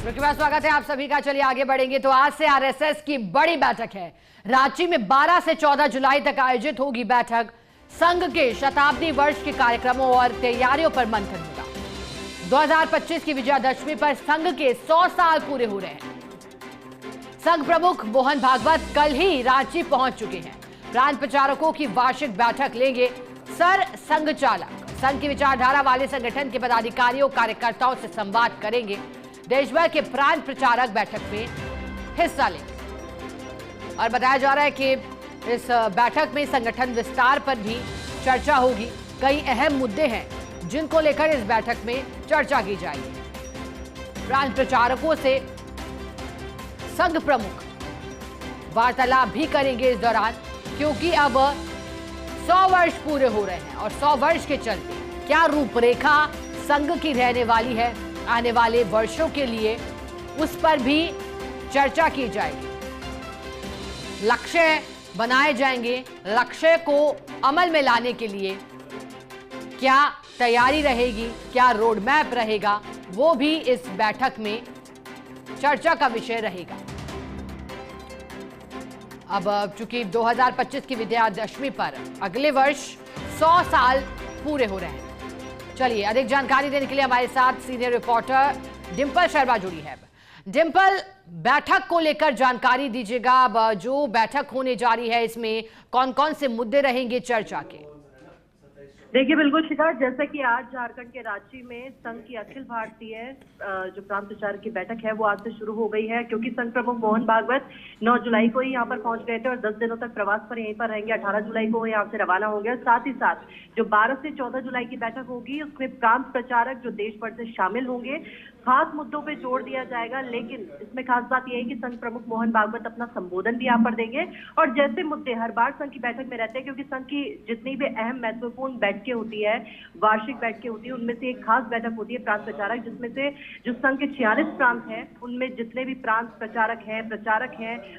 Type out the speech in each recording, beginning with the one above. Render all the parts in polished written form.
के बाद स्वागत है आप सभी का। चलिए आगे बढ़ेंगे। तो आज से आरएसएस की बड़ी बैठक है। रांची में 12 से 14 जुलाई तक आयोजित होगी बैठक। संघ के शताब्दी वर्ष के कार्यक्रमों और तैयारियों पर मंथन होगा। 2025 की विजयादशमी पर संघ के 100 साल पूरे हो रहे हैं। संघ प्रमुख मोहन भागवत कल ही रांची पहुंच चुके हैं। प्रांत प्रचारकों की वार्षिक बैठक लेंगे सर संघ चालक। संघ की विचारधारा वाले संगठन के पदाधिकारियों कार्यकर्ताओं से संवाद करेंगे। देश भर के प्रांत प्रचारक बैठक में हिस्सा लेंगे और बताया जा रहा है कि इस बैठक में संगठन विस्तार पर भी चर्चा होगी। कई अहम मुद्दे हैं जिनको लेकर इस बैठक में चर्चा की जाएगी। प्रांत प्रचारकों से संघ प्रमुख वार्तालाप भी करेंगे इस दौरान, क्योंकि अब 100 वर्ष पूरे हो रहे हैं और 100 वर्ष के चलते क्या रूपरेखा संघ की रहने वाली है आने वाले वर्षों के लिए, उस पर भी चर्चा की जाएगी। लक्ष्य बनाए जाएंगे। लक्ष्य को अमल में लाने के लिए क्या तैयारी रहेगी, क्या रोड मैप रहेगा, वो भी इस बैठक में चर्चा का विषय रहेगा। अब चूंकि 2025 की विजयादशमी पर अगले वर्ष 100 साल पूरे हो रहे हैं। चलिए अधिक जानकारी देने के लिए हमारे साथ सीनियर रिपोर्टर डिंपल शर्मा जुड़ी है। डिंपल, बैठक को लेकर जानकारी दीजिएगा। अब जो बैठक होने जा रही है इसमें कौन कौन से मुद्दे रहेंगे चर्चा के? देखिए बिल्कुल शिखा, जैसे कि आज झारखंड के रांची में संघ की अखिल भारतीय जो प्रांत प्रचार की बैठक है वो आज से शुरू हो गई है, क्योंकि संघ प्रमुख मोहन भागवत 9 जुलाई को ही यहाँ पर पहुंच गए थे और 10 दिनों तक प्रवास पर यहीं पर रहेंगे। 18 जुलाई को वो यहाँ से रवाना होंगे। साथ ही साथ जो 12 से 14 जुलाई की बैठक होगी उसमें प्रांत प्रचारक जो देश भर से शामिल होंगे। खास मुद्दों पे जोर दिया जाएगा, लेकिन इसमें खास बात यह है कि संघ प्रमुख मोहन भागवत अपना संबोधन भी यहाँ पर देंगे। और जैसे मुद्दे हर बार संघ की बैठक में रहते हैं, क्योंकि संघ की जितनी भी अहम महत्वपूर्ण बैठकें होती है, वार्षिक बैठकें होती है, उनमें से एक खास बैठक होती है प्रांत प्रचारक, जिसमें से जो संघ के 46 प्रांत हैं उनमें जितने भी प्रांत प्रचारक हैं,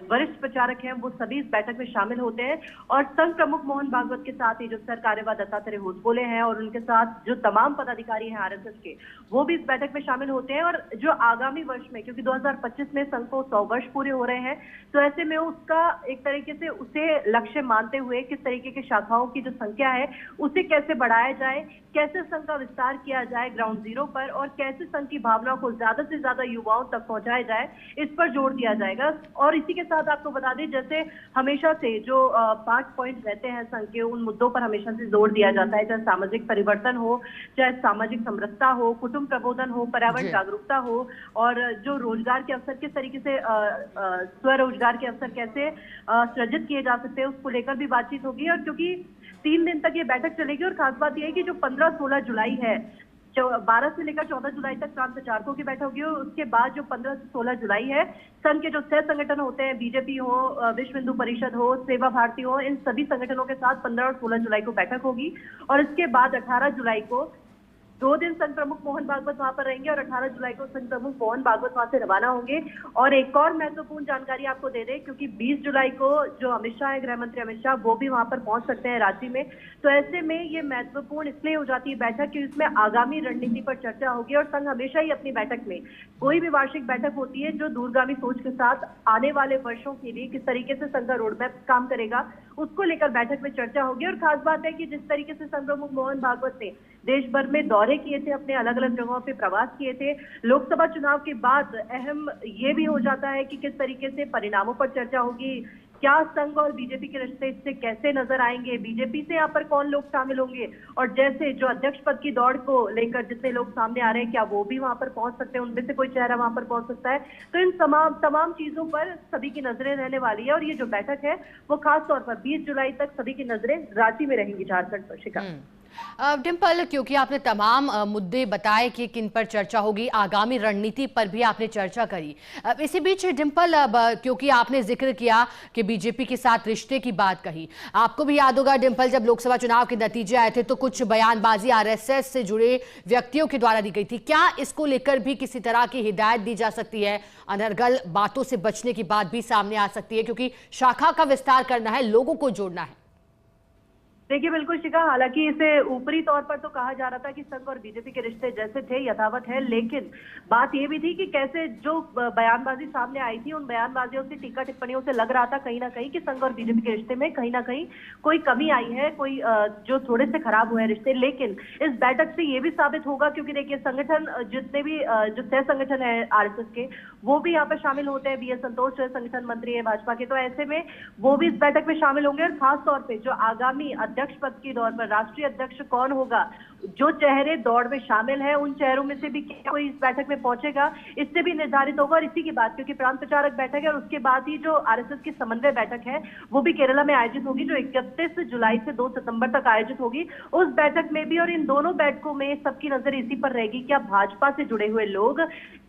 वरिष्ठ प्रचारक हैं, वो सभी इस बैठक में शामिल होते हैं। और संघ प्रमुख मोहन भागवत के साथ ही जो सर कार्यवाह दत्तात्रेय होसबोले हैं और उनके साथ जो तमाम पदाधिकारी हैं आरएसएस के, वो भी इस बैठक में शामिल होते हैं। और जो आगामी वर्ष में, क्योंकि 2025 में संघ को 100 वर्ष पूरे हो रहे हैं, तो ऐसे में उसका एक तरीके से उसे लक्ष्य मानते हुए किस तरीके की शाखाओं की जो संख्या है उसे कैसे बढ़ाया जाए, कैसे संघ का विस्तार किया जाए ग्राउंड जीरो पर, और कैसे संघ की भावना को ज्यादा से ज्यादा युवाओं तक पहुंचाया जाए, इस पर जोर दिया जाएगा। और इसी के साथ आपको बता दें, जैसे हमेशा से जो 5 पॉइंट रहते हैं संघ के, उन मुद्दों पर हमेशा से जोर दिया जाता है, चाहे सामाजिक परिवर्तन हो, चाहे सामाजिक समरसता हो, कुटुंब प्रबोधन हो, पर्यावरण जागरूकता हो, और जो रोजगार के अवसर किस तरीके से स्वरोजगार के अवसर कैसे सृजित किए जा सकते हैं, उसको लेकर भी बातचीत होगी। और क्योंकि 3 दिन तक ये बैठक चलेगी, और खास बात यह है कि जो 15-16 जुलाई है, 12 से लेकर 14 जुलाई तक प्रांत प्रचारकों की बैठक होगी, और उसके बाद जो 15 से 16 जुलाई है, संघ के जो सह संगठन होते हैं, बीजेपी हो, विश्व हिंदू परिषद हो, सेवा भारती हो, इन सभी संगठनों के साथ 15 और 16 जुलाई को बैठक होगी। और इसके बाद 18 जुलाई को 2 दिन संघ प्रमुख मोहन भागवत वहां पर रहेंगे और 18 जुलाई को संघ प्रमुख मोहन भागवत वहां से रवाना होंगे। और एक और महत्वपूर्ण जानकारी आपको दे दें, क्योंकि 20 जुलाई को जो अमित शाह है, गृह मंत्री अमित शाह, वो भी वहां पर पहुंच सकते हैं रांची में। तो ऐसे में ये महत्वपूर्ण इसलिए हो जाती है बैठक कि इसमें आगामी रणनीति पर चर्चा होगी। और संघ हमेशा ही अपनी बैठक में, कोई भी वार्षिक बैठक होती है जो दूरगामी सोच के साथ आने वाले वर्षों के लिए किस तरीके से संघ का रोडमैप काम करेगा, उसको लेकर बैठक में चर्चा होगी। और खास बात है कि जिस तरीके से संघ प्रमुख मोहन भागवत ने देश भर में दौरे किए थे, अपने अलग अलग जगहों पे प्रवास किए थे, लोकसभा चुनाव के बाद अहम ये भी हो जाता है कि किस तरीके से परिणामों पर चर्चा होगी, क्या संघ और बीजेपी के रिश्ते इससे कैसे नजर आएंगे, बीजेपी से यहाँ पर कौन लोग शामिल होंगे, और जैसे जो अध्यक्ष पद की दौड़ को लेकर जितने लोग सामने आ रहे हैं, क्या वो भी वहां पर पहुंच सकते हैं, उनमें से कोई चेहरा वहां पर पहुंच सकता है। तो इन तमाम चीजों पर सभी की नजरें रहने वाली है। और ये जो बैठक है वो खास तौर पर 20 जुलाई तक सभी की नजरें रांची में रहेंगी, झारखंड पर। शिखा, डिंपल, क्योंकि आपने तमाम मुद्दे बताए कि किन पर चर्चा होगी, आगामी रणनीति पर भी आपने चर्चा करी। इसी बीच डिंपल, अब क्योंकि आपने जिक्र किया कि बीजेपी के साथ रिश्ते की बात कही, आपको भी याद होगा डिंपल, जब लोकसभा चुनाव के नतीजे आए थे तो कुछ बयानबाजी आरएसएस से जुड़े व्यक्तियों के द्वारा दी गई थी। क्या इसको लेकर भी किसी तरह की हिदायत दी जा सकती है? अनर्गल बातों से बचने की बात भी सामने आ सकती है, क्योंकि शाखा का विस्तार करना है, लोगों को जोड़ना है। देखिए बिल्कुल शिखा, हालांकि इसे ऊपरी तौर पर तो कहा जा रहा था कि संघ और बीजेपी के रिश्ते जैसे थे यथावत है, लेकिन बात ये भी थी कि कैसे जो बयानबाजी सामने आई थी, उन बयानबाजियों से, टीका टिप्पणियों से लग रहा था कहीं ना कहीं कि संघ और बीजेपी के रिश्ते में कहीं ना कहीं कोई कमी आई है, कोई जो थोड़े से खराब हुए हैं रिश्ते। लेकिन इस बैठक से ये भी साबित होगा, क्योंकि देखिए संगठन जितने भी जो सह संगठन है आरएसएस के, वो भी यहाँ पर शामिल होते हैं। बीएस संतोष संगठन मंत्री है भाजपा के, तो ऐसे में वो भी इस बैठक में शामिल होंगे। और खास तौर पर जो आगामी अध्यक्ष पद की दौर पर राष्ट्रीय अध्यक्ष कौन होगा, जो चेहरे दौड़ में शामिल हैं, उन चेहरों में से भी क्या कोई इस बैठक में पहुंचेगा, इससे भी निर्धारित होगा। और इसी की बात, क्योंकि प्रांत प्रचारक बैठक है और उसके बाद ही जो आरएसएस की समन्वय बैठक है वो भी केरला में आयोजित होगी, जो 31 जुलाई से 2 सितंबर तक आयोजित होगी। उस बैठक में भी और इन दोनों बैठकों में सबकी नजर इसी पर रहेगी, क्या भाजपा से जुड़े हुए लोग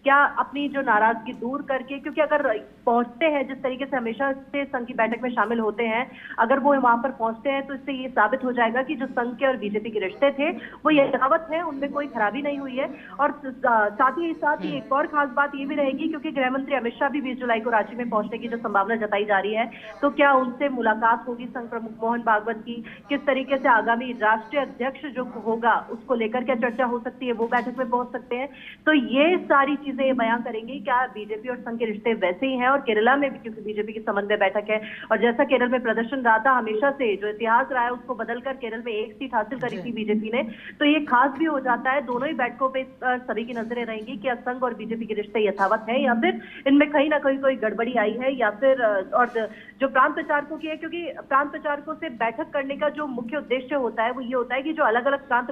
क्या अपनी जो नाराजगी दूर करके, क्योंकि अगर पहुंचते हैं जिस तरीके से हमेशा से संघ की बैठक में शामिल होते हैं, अगर वो वहां पर पहुंचते हैं तो इससे ये साबित हो जाएगा कि जो संघ के और बीजेपी के रिश्ते थे वो यथावत है, उनमें कोई खराबी नहीं हुई है। और साथ ही एक और खास बात ये भी रहेगी, क्योंकि गृह मंत्री अमित शाह भी 20 जुलाई को रांची में पहुंचने की जो संभावना जताई जा रही है, तो क्या उनसे मुलाकात होगी संघ प्रमुख मोहन भागवत की, किस तरीके से आगामी राष्ट्रीय अध्यक्ष जो होगा उसको लेकर क्या चर्चा हो सकती है, वो बैठक में पहुंच सकते हैं। तो ये सारी चीजें बयान करेंगी क्या बीजेपी और संघ के रिश्ते वैसे ही हैं। और केरला में भी, क्योंकि बीजेपी की समन्वय बैठक है और जैसा केरल में प्रदर्शन रहा था, हमेशा से जो इतिहास रहा है उसको बदलकर केरल में 1 सीट हासिल करी थी बीजेपी ने, तो ये खास भी हो जाता है। दोनों ही बैठकों पे सभी की नजरें रहेंगी कि संघ और बीजेपी के रिश्ते यथावत है या फिर इनमें कहीं ना कहीं कोई गड़बड़ी आई है, या फिर और जो प्रांत प्रचारकों की है, क्योंकि प्रांत प्रचारकों से बैठक करने का जो मुख्य उद्देश्य होता है वो ये होता है कि जो अलग अलग प्रांत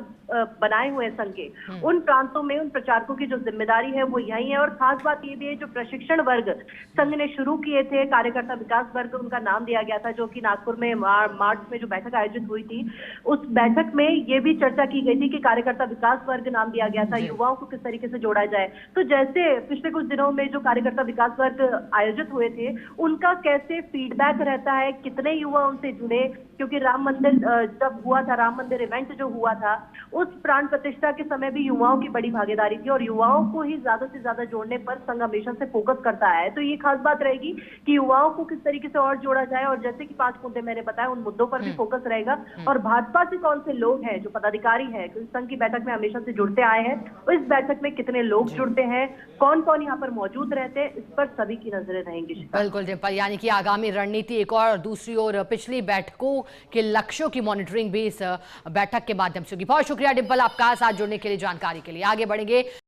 बनाए हुए हैं संघ के, उन प्रांतों में उन प्रचारकों की जो जिम्मेदारी है वो यही है। और खास बात ये भी है, जो प्रशिक्षण वर्ग संघ ने शुरू किए थे, कार्यकर्ता विकास वर्ग उनका नाम दिया गया था, जो कि नागपुर में मार्च में जो बैठक आयोजित हुई थी, उस बैठक में ये भी चर्चा की गई थी कि कार्यकर्ता विकास वर्ग नाम दिया गया था, युवाओं को किस तरीके से जोड़ा जाए। तो जैसे पिछले कुछ दिनों में जो कार्यकर्ता विकास वर्ग आयोजित हुए थे, उनका कैसे फीडबैक रहता है, कितने युवा उनसे जुड़े, क्योंकि राम मंदिर जब हुआ था, राम मंदिर इवेंट जो हुआ था, उस प्राण प्रतिष्ठा के समय भी युवाओं की बड़ी भागीदारी थी और युवाओं को ही ज्यादा से ज्यादा जोड़ने पर संघ हमेशा से फोकस करता है। तो ये खास बात रहेगी कि युवाओं को किस तरीके से और जोड़ा जाए, और जैसे कि 5 मुद्दे मैंने बताया, उन मुद्दों पर भी फोकस रहेगा। और भाजपा से कौन से लोग हैं जो पदाधिकारी है, क्योंकि संघ की बैठक में हमेशा से जुड़ते आए हैं, और इस बैठक में कितने लोग जुड़ते हैं, कौन कौन यहाँ पर मौजूद रहते हैं, इस पर सभी की नजरें रहेंगी। बिल्कुल डिम्पल, यानी कि आगामी रणनीति एक और दूसरी ओर पिछली बैठकों के लक्ष्यों की मॉनिटरिंग भी इस बैठक के माध्यम से होगी। बहुत शुक्रिया डिम्पल, आपका साथ जुड़ने के लिए, जानकारी के लिए। आगे बढ़ेंगे।